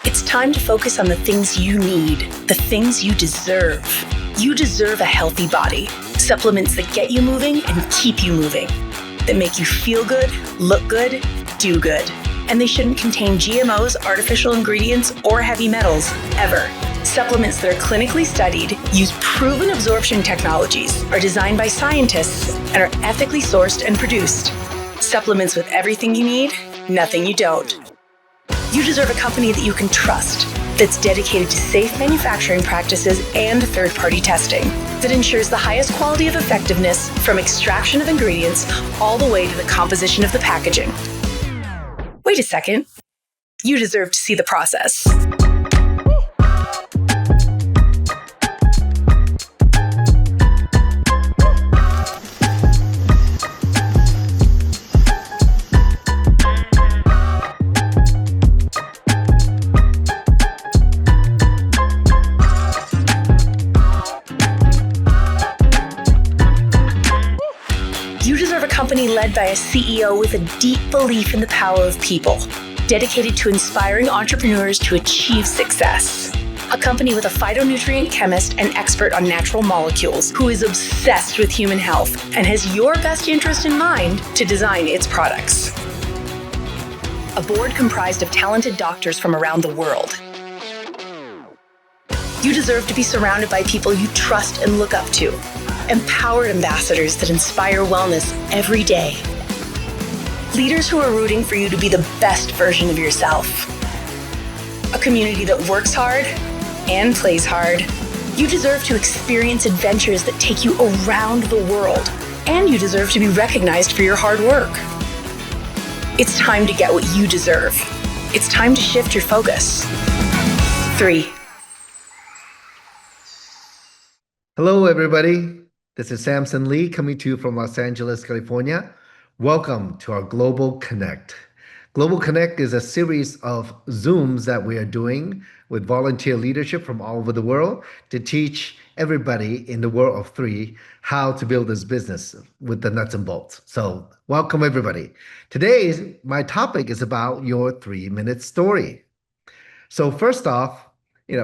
It's time to focus on the things you need, the things you deserve. You deserve a healthy body, supplements that get you moving and keep you moving, that make you feel good, look good, do good. And they shouldn't contain GMOs, artificial ingredients, or heavy metals, ever. Supplements that are clinically studied, use proven absorption technologies, are designed by scientists, and are ethically sourced and produced. Supplements with everything you need, nothing you don't. You deserve a company that you can trust, that's dedicated to safe manufacturing practices and third-party testing, that ensures the highest quality of effectiveness from extraction of ingredients all the way to the composition of the packaging. Wait a second. You deserve to see the process. You deserve a company led by a CEO with a deep belief in the power of people, dedicated to inspiring entrepreneurs to achieve success. A company with a phytonutrient chemist and expert on natural molecules who is obsessed with human health and has your best interest in mind to design its products. A board comprised of talented doctors from around the world. You deserve to be surrounded by people you trust and look up to. Empowered ambassadors that inspire wellness every day. Leaders who are rooting for you to be the best version of yourself. A community that works hard and plays hard. You deserve to experience adventures that take you around the world, and you deserve to be recognized for your hard work. It's time to get what you deserve. It's time to shift your focus. 3. Hello, everybody. This is Samson Li coming to you from Los Angeles, California. Welcome to our Global Connect. Global Connect is a series of Zooms that we are doing with volunteer leadership from all over the world to teach everybody in the world of 3 how to build this business with the nuts and bolts. So welcome, everybody. Today, my topic is about your 3-minute story. So first off,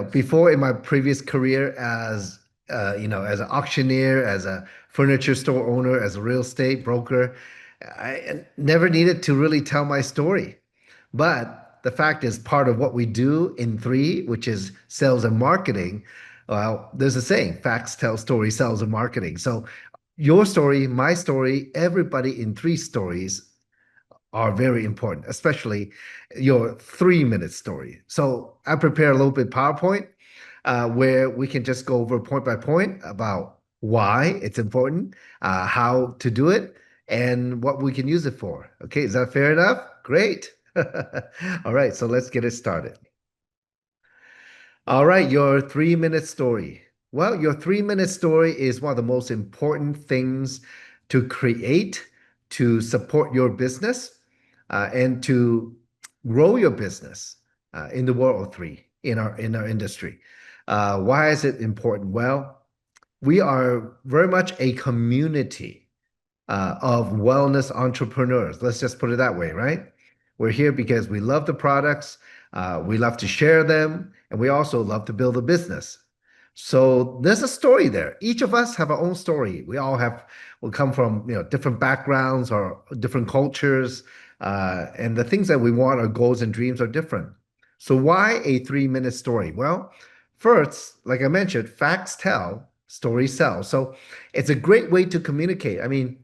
before in my previous career as as an auctioneer, as a furniture store owner, as a real estate broker, I never needed to really tell my story. But the fact is, part of what we do in 3, which is sales and marketing, well, there's a saying, facts tell stories, sales and marketing. So your story, my story, everybody in 3 stories are very important, especially your 3-minute story. So I prepare a little bit PowerPoint where we can just go over point by point about why it's important, how to do it, and what we can use it for. Okay, is that fair enough? Great. All right, so let's get it started. All right, your 3-minute story. Well, your 3-minute story is one of the most important things to create to support your business and to grow your business in the world of 3 in our industry. Why is it important? Well, we are very much a community of wellness entrepreneurs. Let's just put it that way, right? We're here because we love the products, we love to share them, and we also love to build a business. So there's a story there. Each of us have our own story. We come from different backgrounds or different cultures, and the things that we want, our goals and dreams are different. So why a 3-minute story? Well, first, like I mentioned, facts tell, stories sell. So it's a great way to communicate. I mean,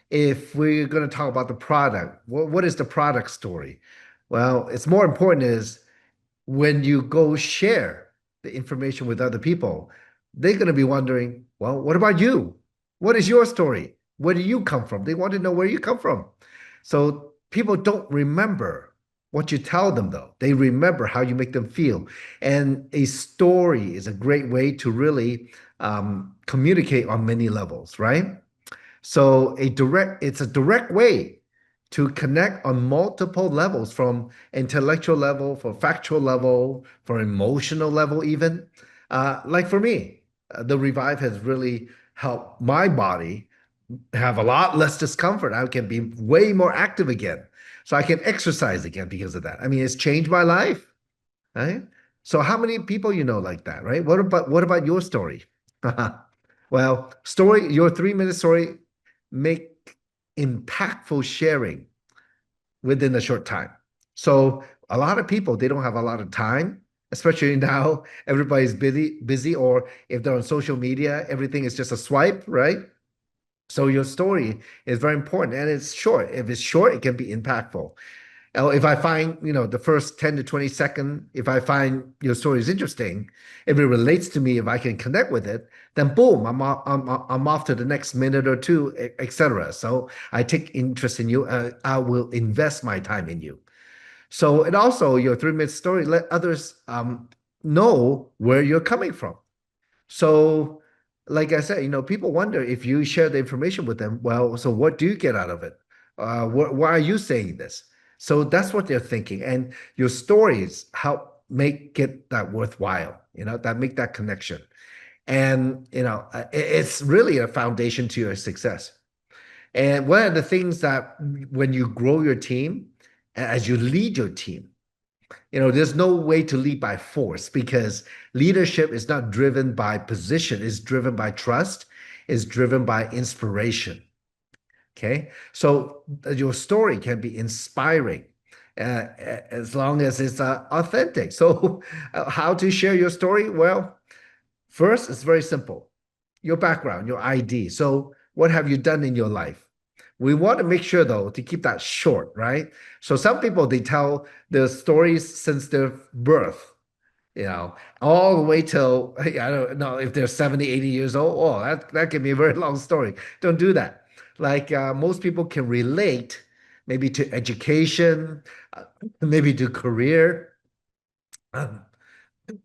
if we're going to talk about the product, what is the product story? Well, it's more important is when you go share the information with other people, they're going to be wondering, well, what about you? What is your story? Where do you come from? They want to know where you come from. So people don't remember what you tell them, though. They remember how you make them feel. And a story is a great way to really communicate on many levels, right? So it's a direct way to connect on multiple levels, from intellectual level, for factual level, for emotional level even. Like for me, the Revive has really helped my body have a lot less discomfort. I can be way more active again. So I can exercise again because of that. I mean, it's changed my life. right? So how many people you know like that, right? What about your story? Well, your 3 minute story make impactful sharing within a short time. So a lot of people, they don't have a lot of time, especially now everybody's busy, or if they're on social media, everything is just a swipe, right? So your story is very important and it's short. If it's short, it can be impactful. If I find, the first 10 to 20 second, if I find your story is interesting, if it relates to me, if I can connect with it, then boom, I'm off to the next minute or two, etc. So I take interest in you. I will invest my time in you. So, and also your 3 minute story, let others know where you're coming from. So, like I said, people wonder if you share the information with them, well, so what do you get out of it? Why are you saying this? So that's what they're thinking. And your stories help make it that worthwhile, that make that connection. And, it's really a foundation to your success. And one of the things that when you grow your team, as you lead your team, there's no way to lead by force because leadership is not driven by position, it's driven by trust, it's driven by inspiration. Okay. So your story can be inspiring as long as it's authentic. So, how to share your story? Well, first, it's very simple, your background, your ID. So, what have you done in your life? We want to make sure, though, to keep that short, right? So, some people, they tell their stories since their birth, you know, all the way till, I don't know if they're 70, 80 years old. Oh, that can be a very long story. Don't do that. Like most people can relate maybe to education, uh, maybe to career, um,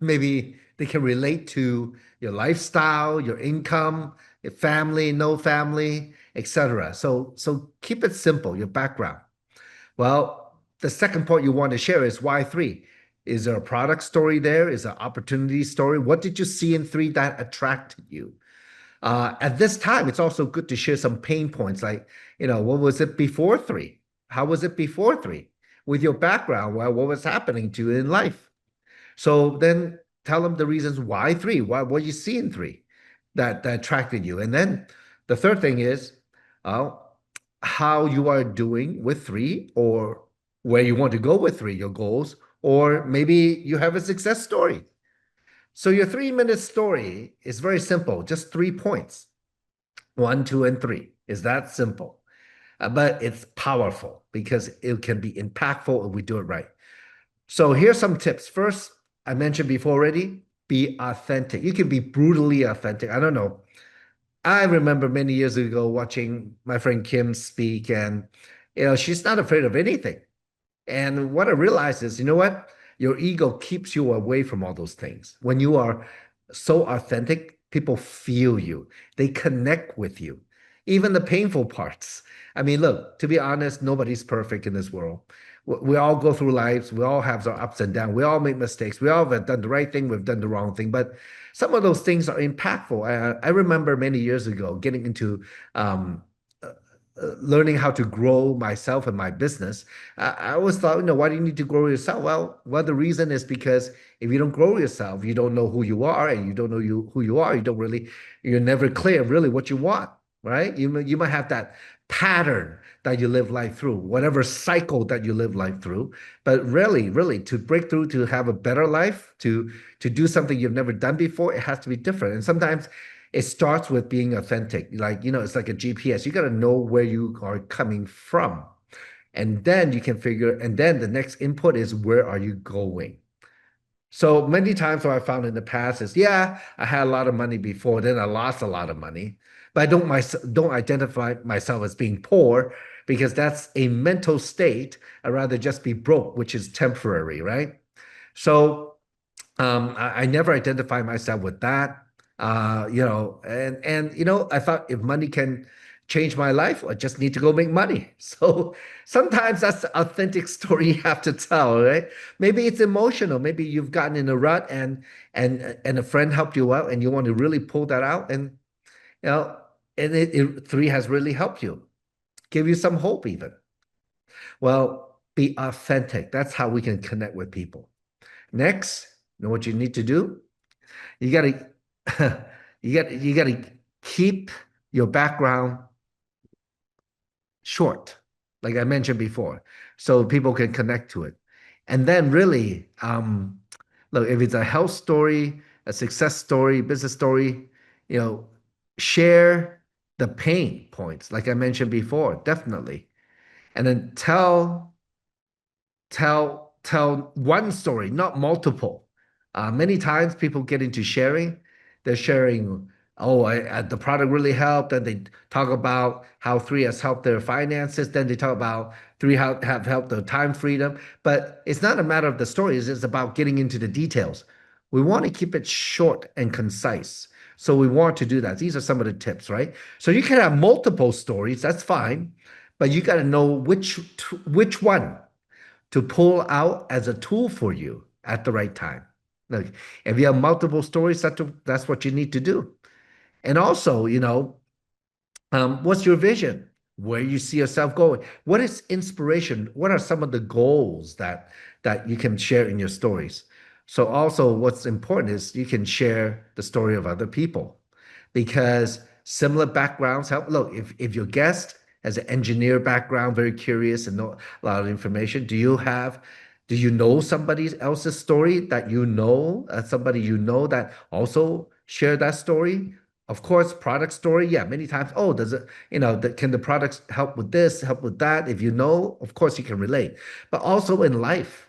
maybe they can relate to your lifestyle, your income, your family, no family, etc. So keep it simple, your background. Well, the second point you want to share is why three? Is there a product story there? Is there an opportunity story? What did you see in three that attracted you? At this time, it's also good to share some pain points like, what was it before three? How was it before three? With your background, well, what was happening to you in life? So then tell them the reasons why three, what you see in three that attracted you. And then the third thing is uh, how you are doing with three or where you want to go with three, your goals, or maybe you have a success story. So your 3 minute story is very simple, just 3 points. One, two, and three is that simple. But it's powerful because it can be impactful if we do it right. So here's some tips. First, I mentioned before already, be authentic. You can be brutally authentic. I don't know. I remember many years ago watching my friend Kim speak, and she's not afraid of anything. And what I realized is, you know what? Your ego keeps you away from all those things. When you are so authentic, people feel you, they connect with you, even the painful parts. I mean, look, to be honest, nobody's perfect in this world. We all go through lives, we all have our ups and downs, we all make mistakes, we all have done the right thing, we've done the wrong thing, but some of those things are impactful. I remember many years ago getting into um, learning how to grow myself and my business. I always thought, why do you need to grow yourself? Well, the reason is because if you don't grow yourself, you don't know who you are, and you don't know who you are. You're never clear really what you want, right? You might have that pattern that you live life through, whatever cycle that you live life through. But really, to break through, to have a better life, to do something you've never done before, it has to be different. And sometimes it starts with being authentic. Like, it's like a GPS. You got to know where you are coming from. And then and then the next input is where are you going? So many times what I found in the past is, yeah, I had a lot of money before, then I lost a lot of money. But I don't identify myself as being poor because that's a mental state. I'd rather just be broke, which is temporary, right? So I never identify myself with that. I thought if money can change my life, I just need to go make money. So sometimes that's the authentic story you have to tell, right? Maybe it's emotional. Maybe you've gotten in a rut and a friend helped you out and you want to really pull that out. And you know, three has really helped you, give you some hope even. Well, be authentic. That's how we can connect with people. Next, you know what you need to do? You gotta you gotta keep your background short, like I mentioned before, so people can connect to it. And then really, look, if it's a health story, a success story, business story, you know, share the pain points, like I mentioned before, definitely. And then tell one story, not multiple. Many times people get into sharing. They're sharing, oh, the product really helped. Then they talk about how three has helped their finances. Then they talk about three have helped their time freedom. But it's not a matter of the stories. It's about getting into the details. We want to keep it short and concise. So we want to do that. These are some of the tips, right? So you can have multiple stories. That's fine, but you got to know which one to pull out as a tool for you at the right time. Like if you have multiple stories, that's what you need to do. And also, what's your vision? Where you see yourself going? What is inspiration? What are some of the goals that you can share in your stories? So also what's important is you can share the story of other people because similar backgrounds help. Look, if your guest has an engineer background, very curious and know a lot of information, do you know somebody else's story that you know, somebody you know that also share that story? Of course, product story. Yeah, many times. Oh, does it, can the products help with this, help with that? If you know, of course, you can relate. But also in life,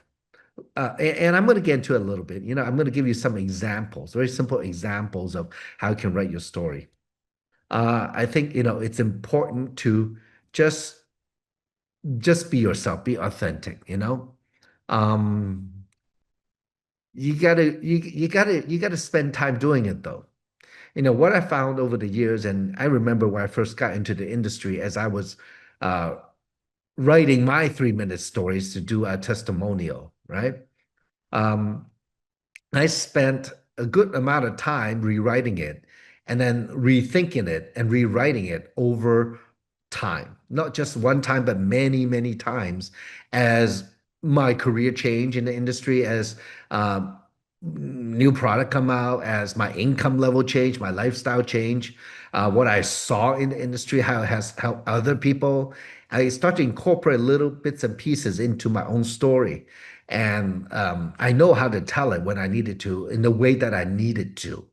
and I'm going to get into it a little bit. I'm going to give you some examples, very simple examples of how you can write your story. I think, it's important to just just be yourself, be authentic. Um, you gotta spend time doing it though. What I found over the years, and I remember when I first got into the industry as I was uh, writing my 3-minute stories to do a testimonial, right? Um, I spent a good amount of time rewriting it and then rethinking it and rewriting it over time, not just one time, but many, many times as my career changed in the industry, as new product come out, as my income level changed, my lifestyle changed, what I saw in the industry, how it has helped other people. I start to incorporate little bits and pieces into my own story. And I know how to tell it when I needed to, in the way that I needed to.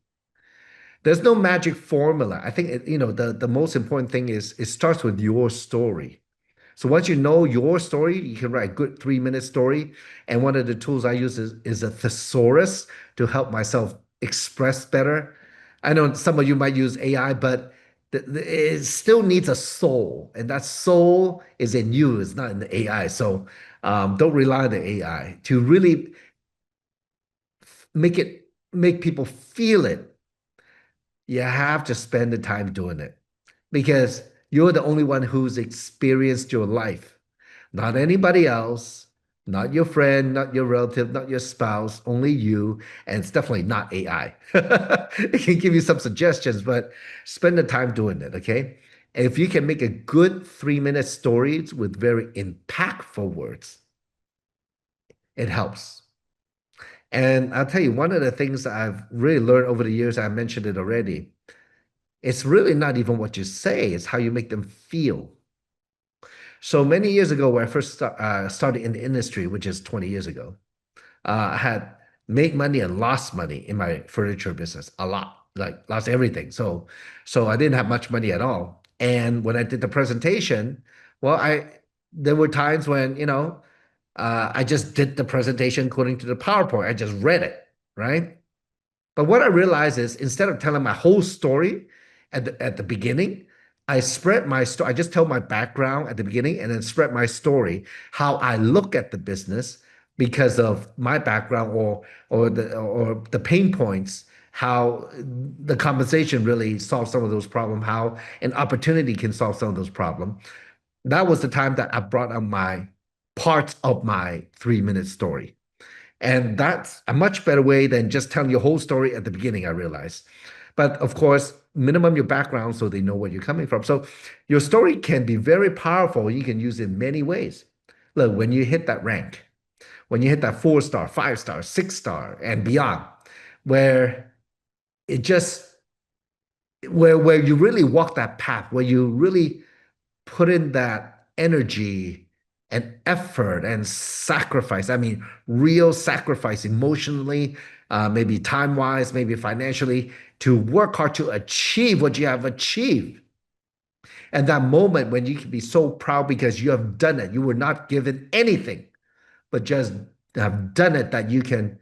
There's no magic formula. I think the most important thing is it starts with your story. So once you know your story, you can write a good 3-minute story. And one of the tools I use is a thesaurus to help myself express better. I know some of you might use AI, but it still needs a soul, and that soul is in you. It's not in the AI. So don't rely on the AI to really make people feel it. You have to spend the time doing it because you're the only one who's experienced your life, not anybody else, not your friend, not your relative, not your spouse, only you. And it's definitely not AI. It can give you some suggestions, but spend the time doing it, okay? And if you can make a good 3-minute stories with very impactful words, it helps. And I'll tell you, one of the things that I've really learned over the years, I mentioned it already, it's really not even what you say, it's how you make them feel. So many years ago, when I first started in the industry, which is 20 years ago, I had made money and lost money in my furniture business a lot, like lost everything. So I didn't have much money at all. And when I did the presentation, well, I there were times when, I just did the presentation according to the PowerPoint. I just read it, right? But what I realized is instead of telling my whole story at the beginning, I spread my story. I just tell my background at the beginning and then spread my story, how I look at the business because of my background or the pain points, how the compensation really solves some of those problems, how an opportunity can solve some of those problems. That was the time that I brought up my parts of my 3-minute story. And that's a much better way than just telling your whole story at the beginning, I realized. But of course, minimum your background so they know where you're coming from. So your story can be very powerful. You can use it in many ways. Look, when you hit that rank, when you hit that 4 star, 5 star, 6 star, and beyond, where it just where you really walk that path, where you really put in that energy and effort and sacrifice. I mean, real sacrifice emotionally, maybe time-wise, maybe financially, to work hard to achieve what you have achieved. And that moment when you can be so proud because you have done it, you were not given anything, but just have done it, that you can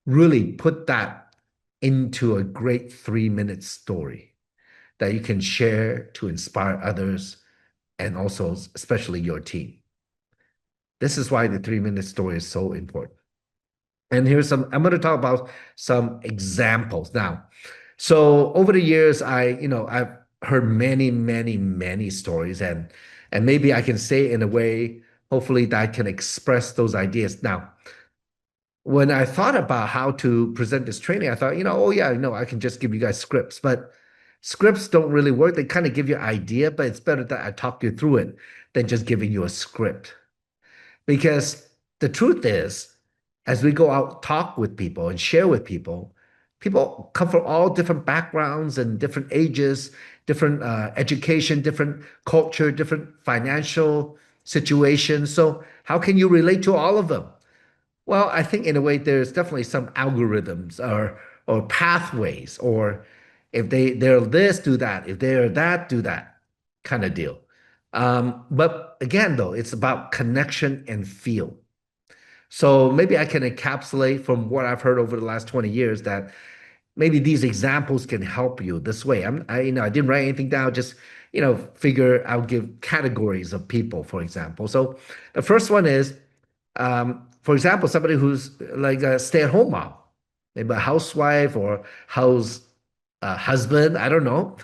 really put that into a great 3 minute story that you can share to inspire others and also especially your team. This is why the 3 minute story is so important. And here's I'm going to talk about some examples now. So over the years, I've heard many, many, many stories, and maybe I can say in a way, hopefully that I can express those ideas. Now, when I thought about how to present this training, I thought, oh yeah, I can just give you guys scripts, but scripts don't really work. They kind of give you an idea, but it's better that I talk you through it than just giving you a script. Because the truth is, as we go out, talk with people and share with people, people come from all different backgrounds and different ages, different education, different culture, different financial situations. So how can you relate to all of them? Well, I think in a way there's definitely some algorithms or pathways, or if they're this, do that. If they're that, do that kind of deal. But again, though, it's about connection and feel. So maybe I can encapsulate from what I've heard over the last 20 years that maybe these examples can help you this way. I didn't write anything down, just, figure I'll give categories of people, for example. So the first one is, for example, somebody who's like a stay-at-home mom, maybe a housewife or house husband, I don't know,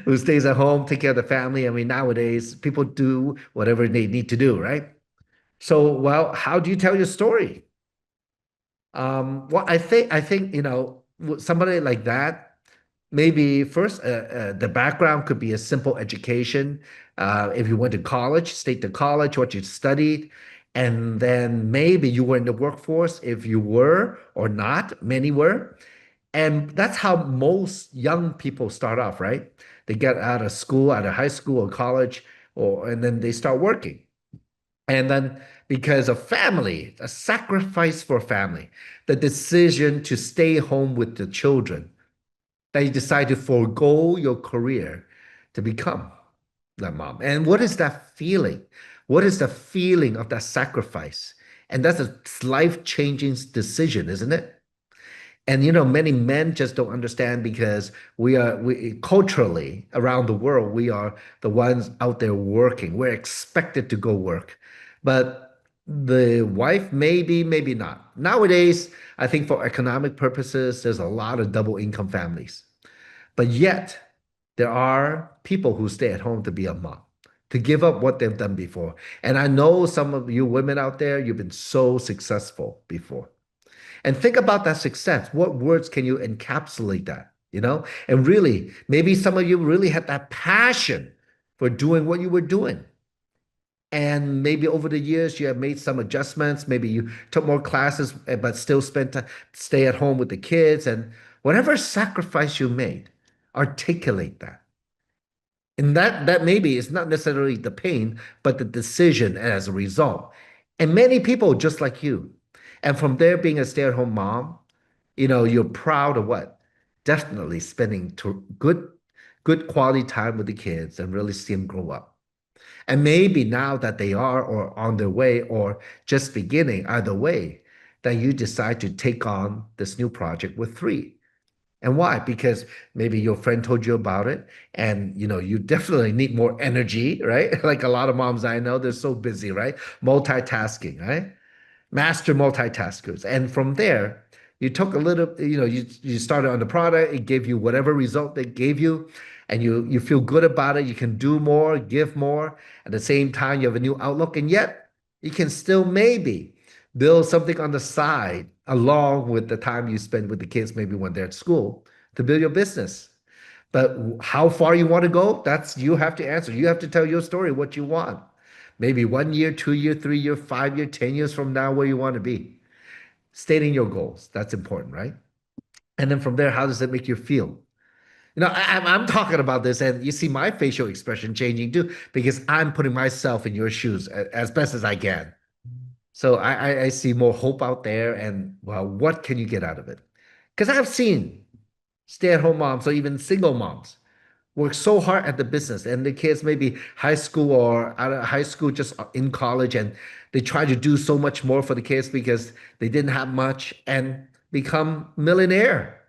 who stays at home, take care of the family. I mean, nowadays people do whatever they need to do, right? So, well, how do you tell your story? Well, I think, somebody like that, maybe first, the background could be a simple education. If you went to college, state the college, what you studied, and then maybe you were in the workforce, if you were or not, many were. And that's how most young people start off, right? They get out of school, out of high school or college, and then they start working. And then because of family, a sacrifice for family, the decision to stay home with the children, that you decide to forego your career to become that mom. And what is that feeling? What is the feeling of that sacrifice? And that's a life-changing decision, isn't it? And many men just don't understand because we culturally around the world, we are the ones out there working. We're expected to go work. But the wife, maybe, maybe not. Nowadays, I think for economic purposes, there's a lot of double income families. But yet, there are people who stay at home to be a mom, to give up what they've done before. And I know some of you women out there, you've been so successful before. And think about that success. What words can you encapsulate that? And really, maybe some of you really had that passion for doing what you were doing. And maybe over the years, you have made some adjustments. Maybe you took more classes, but still spent to stay at home with the kids. And whatever sacrifice you made, articulate that. And that maybe is not necessarily the pain, but the decision as a result. And many people just like you. And from there, being a stay-at-home mom, you're proud of what? Definitely spending good quality time with the kids and really see them grow up. And maybe now that they are or on their way or just beginning, either way, that you decide to take on this new project with three. And why? Because maybe your friend told you about it and you definitely need more energy, right? Like a lot of moms I know, they're so busy, right? Multitasking, right? Master multitaskers. And from there, you took a little, you started on the product, it gave you whatever result they gave you, and you feel good about it. You can do more, give more. At the same time, you have a new outlook, and yet you can still maybe build something on the side along with the time you spend with the kids, maybe when they're at school, to build your business. But how far you want to go, that's you have to answer. You have to tell your story, what you want. Maybe 1 year, 2 year, 3 year, 5 year, 10 years from now, where you want to be. Stating your goals. That's important, right? And then from there, how does it make you feel? I'm talking about this, and you see my facial expression changing too, because I'm putting myself in your shoes as best as I can. So I see more hope out there, and well, what can you get out of it? Because I've seen stay-at-home moms or even single moms work so hard at the business, and the kids maybe high school or out of high school, just in college, and they try to do so much more for the kids because they didn't have much and become millionaire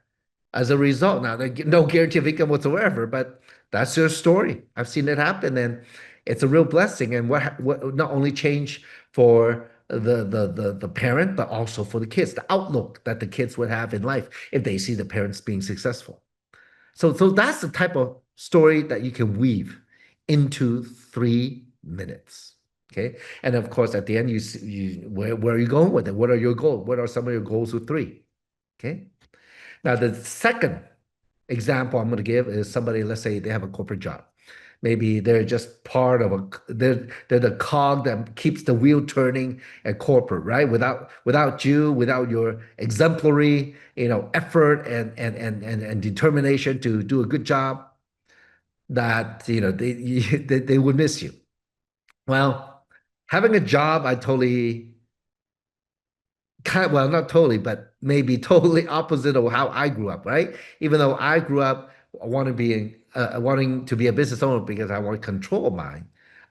as a result. Now, they get no guarantee of income whatsoever, but that's their story. I've seen it happen, and it's a real blessing. And what not only change for the parent, but also for the kids, the outlook that the kids would have in life if they see the parents being successful. So that's the type of story that you can weave into 3 minutes. Okay. And of course, at the end, where are you going with it? What are your goals? What are some of your goals with three? Okay. Now, the second example I'm going to give is somebody, let's say they have a corporate job. Maybe they're just part of they're the cog that keeps the wheel turning at corporate, right? Without you, without your exemplary, effort and determination to do a good job, that they would miss you. Well, having a job, I totally well, not totally, but maybe totally opposite of how I grew up, right? Even though I grew up wanting to be a business owner because I want control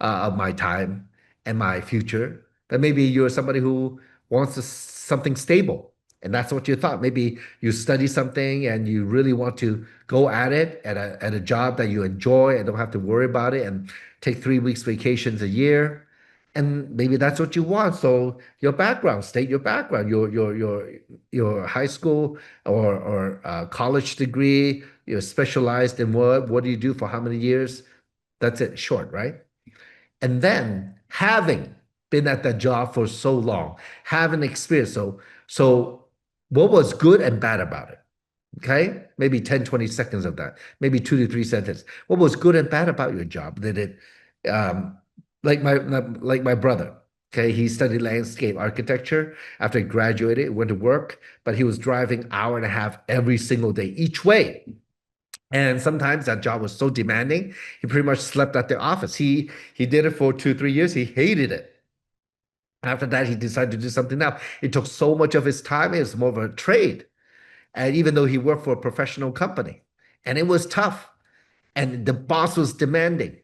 of my time and my future. But maybe you're somebody who wants something stable, and that's what you thought. Maybe you study something and you really want to go at it at a job that you enjoy and don't have to worry about it, and take 3 weeks vacations a year, and maybe that's what you want. So your background, state your background, your high school or college degree. You're specialized in what? What do you do for how many years? That's it, short, right? And then having been at that job for so long, having experience. So what was good and bad about it? Okay, maybe 10, 20 seconds of that, maybe 2 to 3 sentences. What was good and bad about your job? Did it, um, like my brother? Okay, he studied landscape architecture. After he graduated, went to work, but he was driving hour and a half every single day each way. And sometimes that job was so demanding, he pretty much slept at the office. He did it for 2, 3 years. He hated it. After that, he decided to do something else. It took so much of his time. It was more of a trade. And even though he worked for a professional company, and it was tough, and the boss was demanding,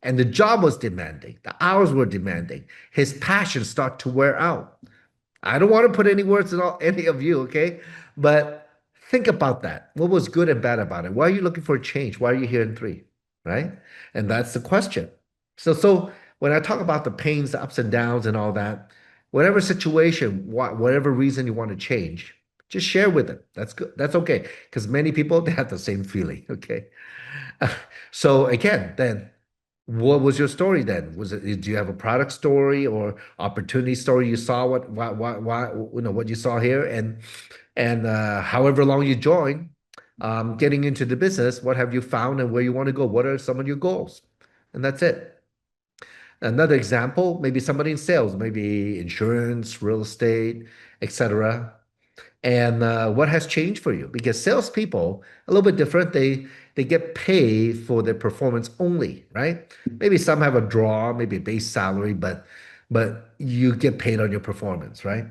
and the job was demanding, the hours were demanding, his passion started to wear out. I don't want to put any words in any of you, okay? But think about that. What was good and bad about it? Why are you looking for a change? Why are you here in three? Right? And that's the question. So when I talk about the pains, the ups and downs, and all that, whatever situation, whatever reason you want to change, just share with them. That's good. That's okay. Because many people they have the same feeling. Okay. So again, then what was your story then? Do you have a product story or opportunity story? You saw why what you saw here, and however long you join, getting into the business, what have you found and where you want to go? What are some of your goals? And that's it. Another example, maybe somebody in sales, maybe insurance, real estate, etc. And what has changed for you? Because salespeople, a little bit different. They get paid for their performance only, right? Maybe some have a draw, maybe a base salary, but you get paid on your performance, right?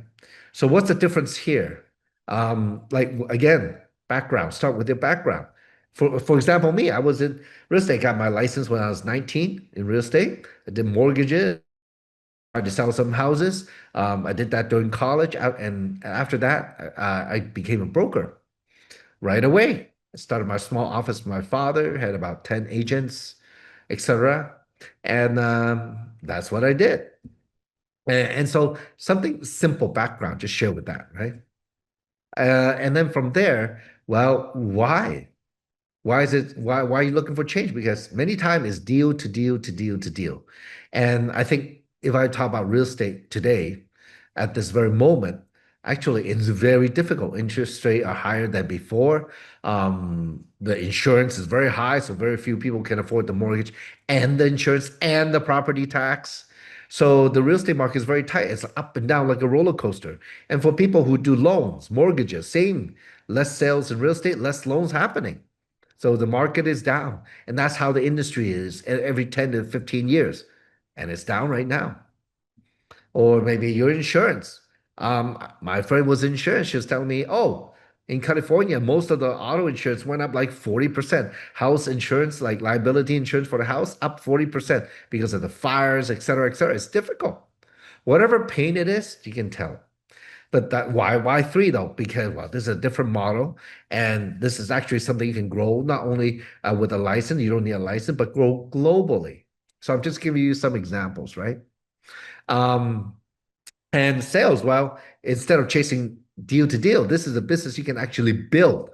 So what's the difference here? Like again, background. Start with your background. For example, me, I was in real estate. Got my license when I was 19 in real estate. I did mortgages. I had to sell some houses. I did that during college, and after that, I became a broker right away. I started my small office with my father, had about 10 agents, etc. And that's what I did. And so something simple background, just share with that, right? And then from there, well, why? Why are you looking for change? Because many times it's deal to deal to deal to deal. And I think if I talk about real estate today, at this very moment, actually it's very difficult. Interest rates are higher than before. The insurance is very high, so very few people can afford the mortgage and the insurance and the property tax. So the real estate market is very tight. It's up and down like a roller coaster. And for people who do loans, mortgages, same, less sales in real estate, less loans happening. So the market is down. And that's how the industry is every 10 to 15 years. And it's down right now. Or maybe your insurance. My friend was in insurance. She was telling me, oh, in California, most of the auto insurance went up like 40%. House insurance, like liability insurance for the house, up 40% because of the fires, et cetera, et cetera. It's difficult. Whatever pain it is, you can tell. But that why three though? Because well, this is a different model, and this is actually something you can grow not only with a license, you don't need a license, but grow globally. So I'm just giving you some examples, right? Um, and sales, well, instead of chasing deal to deal, this is a business you can actually build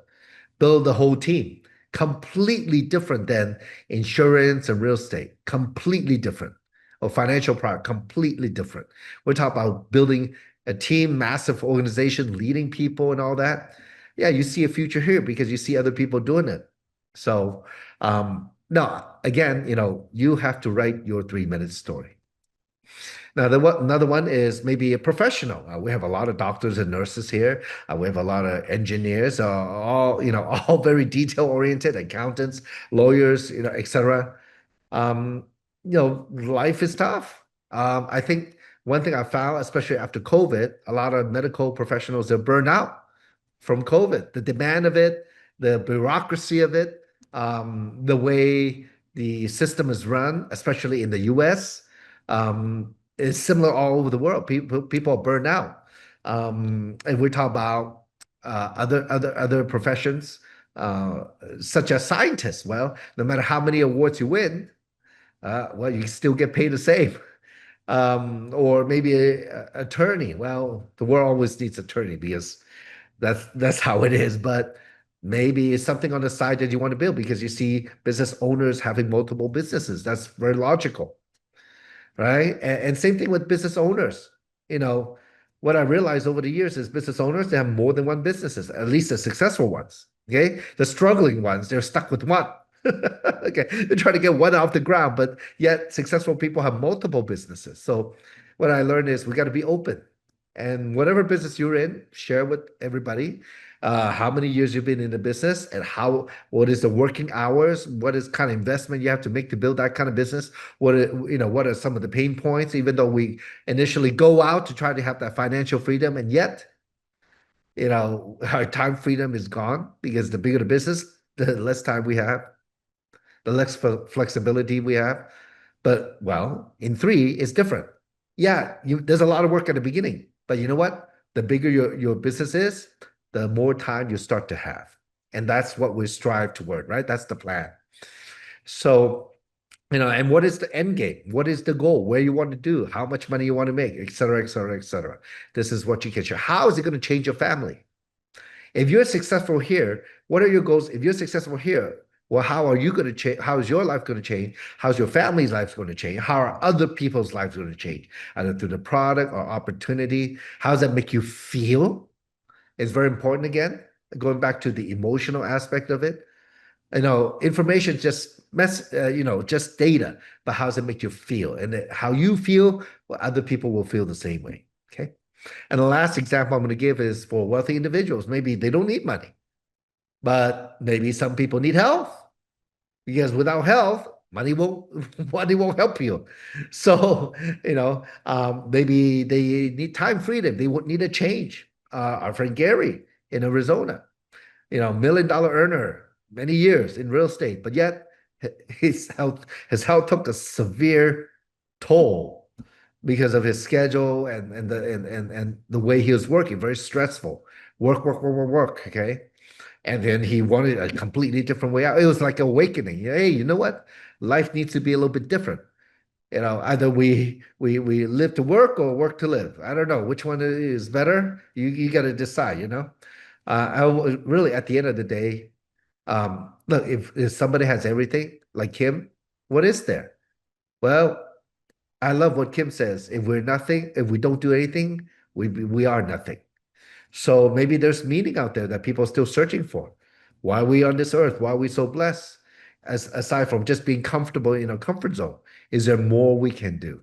the whole team. Completely different than insurance and real estate. Completely different. Or financial product, completely different. We're talking about building a team, massive organization, leading people and all that. Yeah, you see a future here because you see other people doing it. So, no, again, you have to write your 3 minute story. Now, another one is maybe a professional. We have a lot of doctors and nurses here. We have a lot of engineers, all all very detail oriented, accountants, lawyers, etc. Um, Life is tough. I think one thing I found, especially after COVID, a lot of medical professionals are burned out from COVID, the demand of it, the bureaucracy of it, the way the system is run, especially in the US, is similar all over the world. People are burned out. And we talk about other professions, such as scientists. Well, no matter how many awards you win, well, you still get paid the same. Or maybe a attorney. Well, the world always needs attorney because that's how it is. But maybe it's something on the side that you want to build because you see business owners having multiple businesses. That's very logical, right? And same thing with business owners. You know, what I realized over the years is business owners, they have more than one businesses, at least the successful ones. Okay. The struggling ones, they're stuck with one. Okay. They're trying to get one off the ground, but yet successful people have multiple businesses. So what I learned is we got to be open. And whatever business you're in, share with everybody how many years you've been in the business and what is the working hours, what is kind of investment you have to make to build that kind of business, what are some of the pain points, even though we initially go out to try to have that financial freedom, and yet, our time freedom is gone because the bigger the business, the less time we have, the less flexibility we have. But well, in three, it's different. Yeah, there's a lot of work at the beginning, but you know what? The bigger your business is, the more time you start to have. And that's what we strive toward, right? That's the plan. So, and what is the end game? What is the goal? Where you want to do? How much money you want to make, et cetera, et cetera, et cetera. This is what you can share. How is it going to change your family? If you're successful here, what are your goals? If you're successful here, well, how are you going to change? How is your life going to change? How's your family's life going to change? How are other people's lives going to change? Either through the product or opportunity. How does that make you feel? It's very important again, going back to the emotional aspect of it. Information just just data, but how does it make you feel? And how you feel, well, other people will feel the same way. Okay. And the last example I'm going to give is for wealthy individuals. Maybe they don't need money, but maybe some people need health because without health, money won't money won't help you. So, maybe they need time freedom. They would need a change. Our friend Gary in Arizona, $1 million earner, many years in real estate, but yet his health took a severe toll because of his schedule and the way he was working, very stressful. Work, work, work, work, work. Okay. And then he wanted a completely different way out. It was like awakening. Hey, you know what? Life needs to be a little bit different. Either we live to work or work to live. I don't know which one is better. You got to decide. Really at the end of the day, look, if somebody has everything like Kim, what is there? Well, I love what Kim says. If we're nothing, if we don't do anything, we are nothing. So maybe there's meaning out there that people are still searching for. Why are we on this earth? Why are we so blessed? Aside from just being comfortable in a comfort zone, is there more we can do?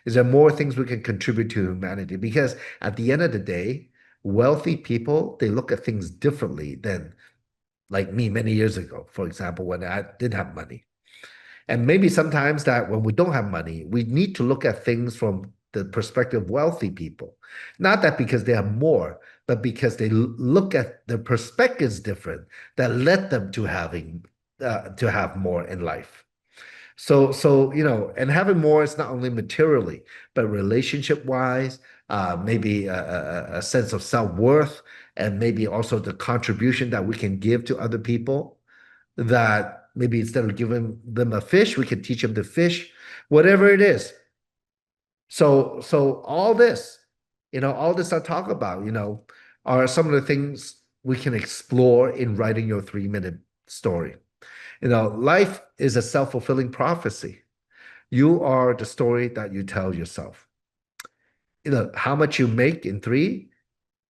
Is there more things we can contribute to humanity? Because at the end of the day, wealthy people, they look at things differently than like me many years ago, for example, when I didn't have money. And maybe sometimes that when we don't have money, we need to look at things from the perspective of wealthy people. Not that because they have more, but because they look at the perspectives different that led them to have more in life. And having more is not only materially, but relationship wise, maybe a sense of self-worth, and maybe also the contribution that we can give to other people. That maybe instead of giving them a fish, we can teach them to fish, whatever it is. So all this I talk about, are some of the things we can explore in writing your 3-minute story. Life is a self-fulfilling prophecy. You are the story that you tell yourself. How much you make in three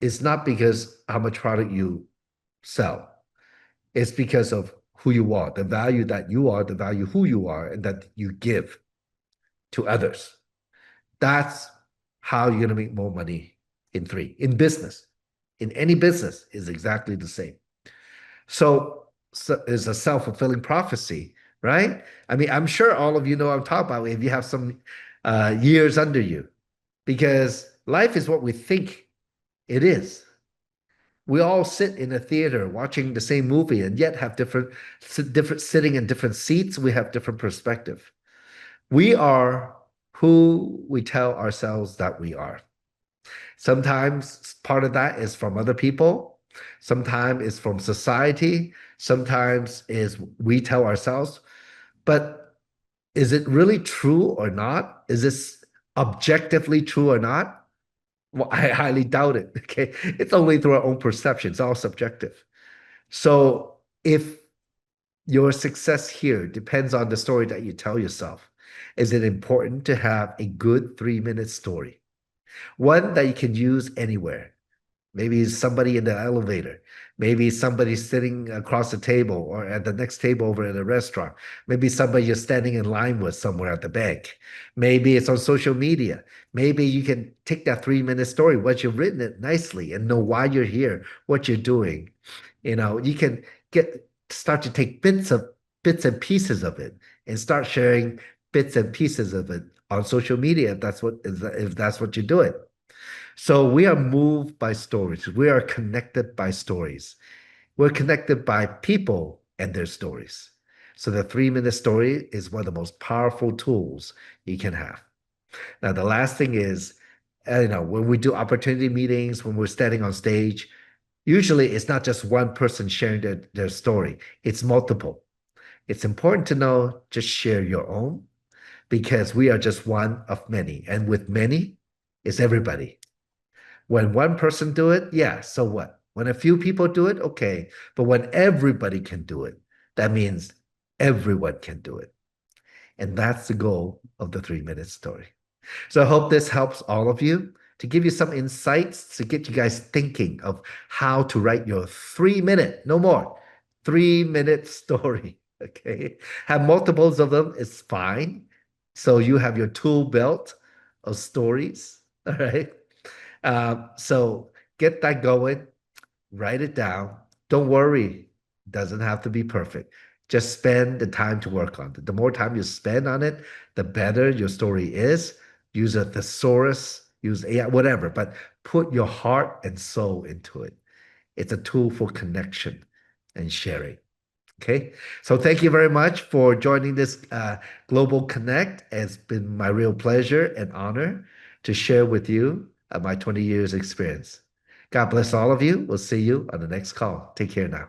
is not because how much product you sell. It's because of who you are, the value that you are, the value who you are, and that you give to others. That's how you're going to make more money in three. In business, in any business, is exactly the same. So it's a self-fulfilling prophecy, right? I mean, I'm sure all of you know what I'm talking about if you have some years under you, because life is what we think it is. We all sit in a theater watching the same movie and yet have different sitting in different seats. We have different perspective. We are who we tell ourselves that we are. Sometimes part of that is from other people. Sometimes it's from society. Sometimes is we tell ourselves. But is it really true or not? Is this objectively true or not? Well, I highly doubt it. Okay. It's only through our own perception. It's all subjective. So if your success here depends on the story that you tell yourself, is it important to have a good 3-minute story? One that you can use anywhere. Maybe it's somebody in the elevator. Maybe somebody sitting across the table or at the next table over at a restaurant. Maybe somebody you're standing in line with somewhere at the bank. Maybe it's on social media. Maybe you can take that 3-minute story, once you've written it nicely and know why you're here, what you're doing. You can start to take bits and pieces of it and start sharing bits and pieces of it on social media if that's what you're doing. So we are moved by stories. We are connected by stories. We're connected by people and their stories. So the 3-minute story is one of the most powerful tools you can have. Now, the last thing is, when we do opportunity meetings, when we're standing on stage, usually it's not just one person sharing their story. It's multiple. It's important to know, just share your own, because we are just one of many. And with many, it's everybody. When one person do it, yeah, so what? When a few people do it, okay. But when everybody can do it, that means everyone can do it. And that's the goal of the 3-minute story. So I hope this helps all of you to give you some insights to get you guys thinking of how to write your 3-minute, no more, 3-minute story. Okay. Have multiples of them, it's fine. So you have your tool belt of stories. All right. So get that going, write it down. Don't worry, it doesn't have to be perfect. Just spend the time to work on it. The more time you spend on it, the better your story is. Use a thesaurus, use AI, whatever, but put your heart and soul into it. It's a tool for connection and sharing. Okay, so thank you very much for joining this Global Connect. It's been my real pleasure and honor to share with you my 20 years experience. God bless all of you. We'll see you on the next call. Take care now.